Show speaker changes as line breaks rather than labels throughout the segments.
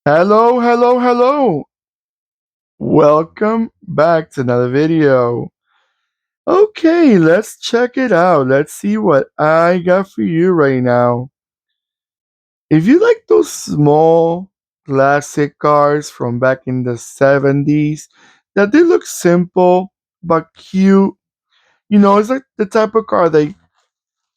Hello, hello, hello. Welcome back to another video. Okay, let's check it out. Let's see what I got for you right now. If you like those small classic cars from back in the 70s, that they look simple but cute, it's like the type of car that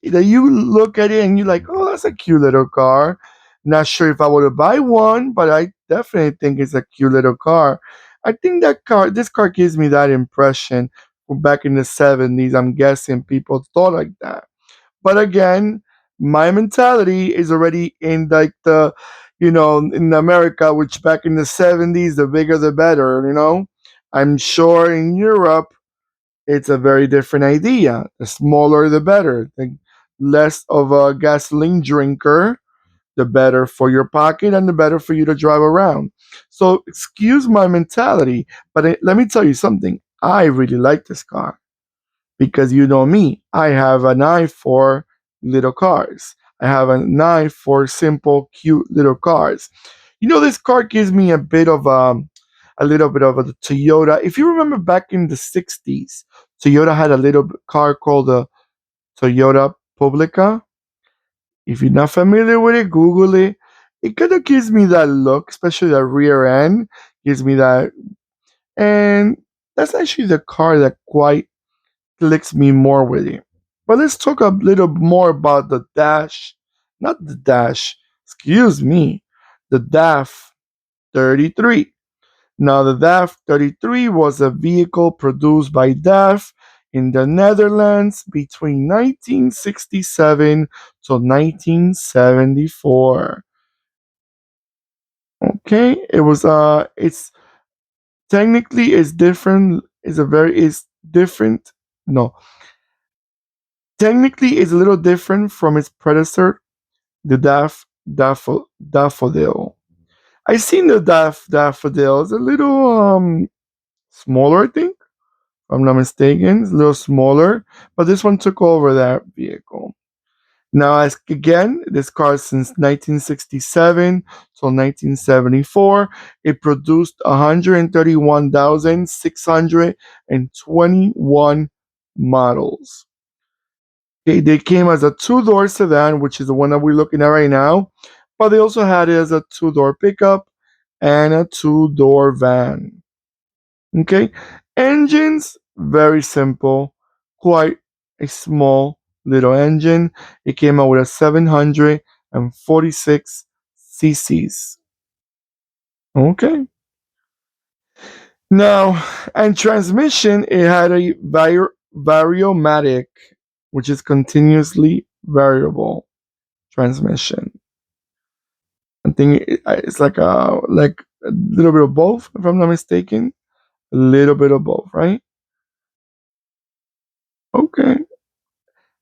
you look at it and you're like, oh, that's a cute little car. Not sure if I would have buy one, but I definitely think it's a cute little car. I think this car gives me that impression. Back in the 70s, I'm guessing people thought like that. But again, my mentality is already in like in America, which back in the 70s, the bigger the better. I'm sure in Europe, it's a very different idea. The smaller, the better. The less of a gasoline drinker, the better for your pocket and the better for you to drive around. So, excuse my mentality, but let me tell you something. I really like this car because you know me, I have an eye for little cars. I have an eye for simple, cute little cars. This car gives me a little bit of a Toyota. If you remember back in the 60s, Toyota had a little car called the Toyota Publica. If you're not familiar with it, Google it. It kind of gives me that look, especially the rear end gives me that. And that's actually the car that quite clicks me more with it. But let's talk a little more about the Dash, not the Dash, excuse me, the DAF 33. Now, the DAF 33 was a vehicle produced by DAF in the Netherlands between 1967 to 1974. Okay, it's technically is different, is different. No, technically is a little different from its predecessor, the Daffodil. I seen the Daffodil. It's a little smaller, I think. If I'm not mistaken. It's a little smaller, but this one took over that vehicle. Now, as again, this car since 1967 till 1974, it produced 131,621 models. Okay, they came as a two-door sedan, which is the one that we're looking at right now, but they also had it as a two-door pickup and a two-door van. Okay, engines very simple, quite a small little engine. It came out with a 746 cc's. Okay, now and transmission it had a variomatic, which is continuously variable transmission. I think it's like a little bit of both, if I'm not mistaken. A little bit of both, right? Okay.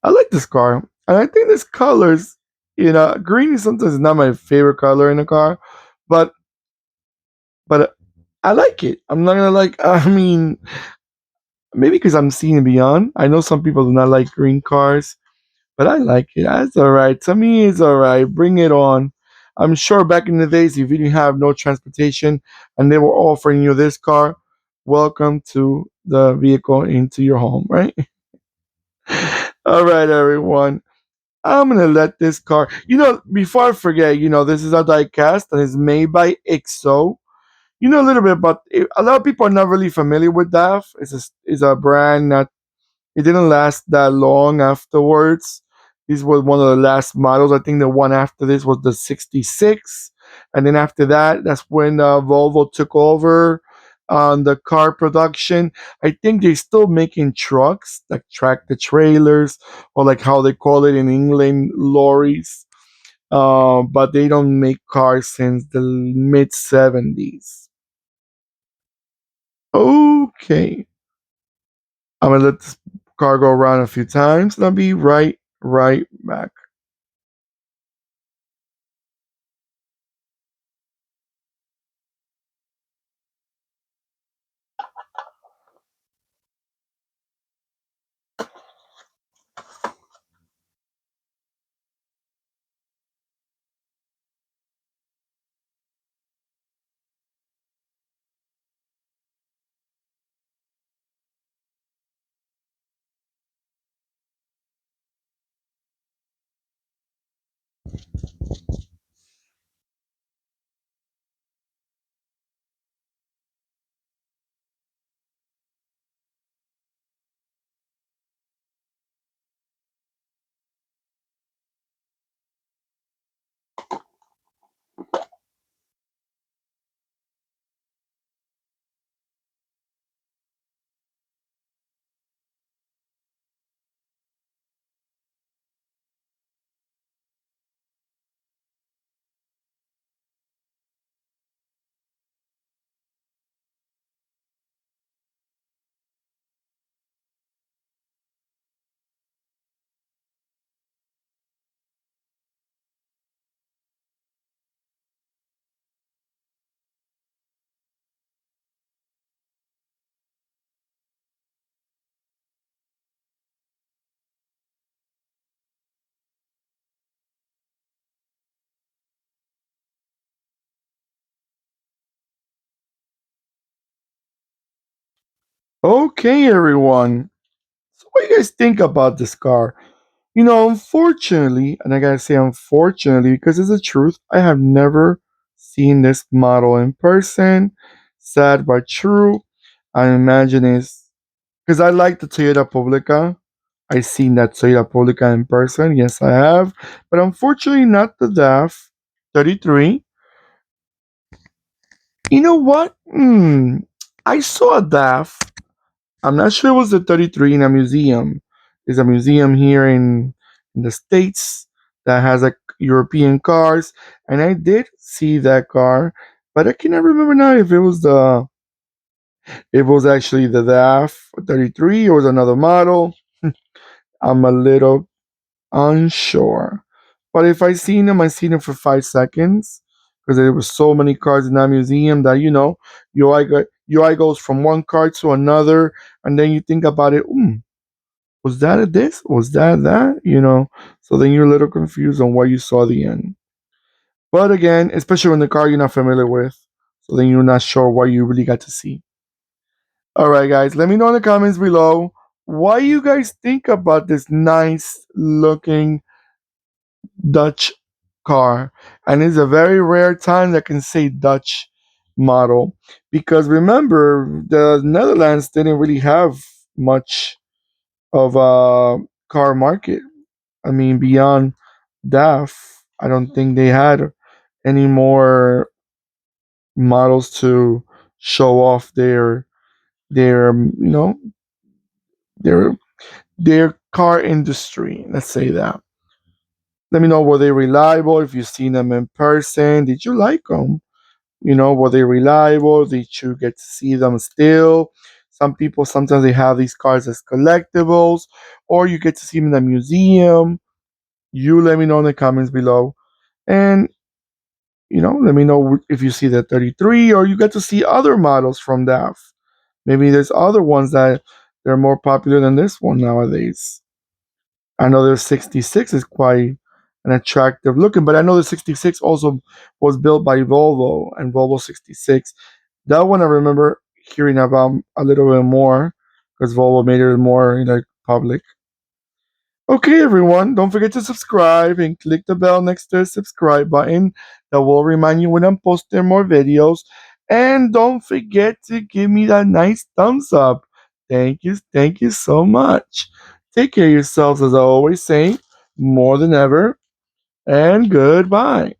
I like this car, and I think this colors, green is sometimes not my favorite color in a car, but but I like it. I'm not gonna like. I mean, maybe because I'm seeing beyond. I know some people do not like green cars, but I like it. That's all right. To me, it's all right. Bring it on. I'm sure back in the days, if you didn't have no transportation and they were offering you this car, welcome to the vehicle into your home, right? All right, everyone. I'm gonna let this car. Before I forget, this is a diecast and it's made by IXO. You know a little bit about it. A lot of people are not really familiar with DAF. It's a brand that it didn't last that long afterwards. This was one of the last models. I think the one after this was the 66. And then after that, that's when Volvo took over on the car production. I think they're still making trucks, like tractor trailers, or like how they call it in England, lorries. But they don't make cars since the mid 70s. Okay. I'm gonna let this car go around a few times and I'll be right back. Okay, everyone. So, what do you guys think about this car? Unfortunately, and I gotta say unfortunately because it's the truth, I have never seen this model in person. Sad but true. I imagine it's because I like the Toyota Publica. I seen that Toyota Publica in person. Yes, I have. But unfortunately, not the DAF 33. You know what? I saw a DAF. I'm not sure it was the 33 in a museum. There's a museum here in the States that has like European cars. And I did see that car. But I cannot remember now if it was actually the DAF 33 or was another model. I'm a little unsure. But if I seen him for 5 seconds because there were so many cars in that museum that your eye goes from one car to another, and then you think about it. Was that a this? Was that that? So then you're a little confused on why you saw the end. But again, especially when the car you're not familiar with, so then you're not sure what you really got to see. All right, guys, let me know in the comments below what you guys think about this nice looking Dutch car. And it's a very rare time that I can say Dutch model because remember, the Netherlands didn't really have much of a car market. I mean, beyond DAF, I don't think they had any more models to show off their their their car industry. Let's say that. Let me know, were they reliable? If you've seen them in person, did you like them? Were they reliable? Did you get to see them still? Some people sometimes they have these cars as collectibles, or you get to see them in a museum. You let me know in the comments below, and let me know if you see the 33 or you get to see other models from DAF. Maybe there's other ones that they're more popular than this one nowadays. I know the 66 is quite an attractive looking, but I know the 66 also was built by Volvo and Volvo 66. That one I remember hearing about a little bit more because Volvo made it more public. Okay, everyone, don't forget to subscribe and click the bell next to the subscribe button. That will remind you when I'm posting more videos. And don't forget to give me that nice thumbs up. Thank you so much. Take care of yourselves, as I always say, more than ever, and goodbye.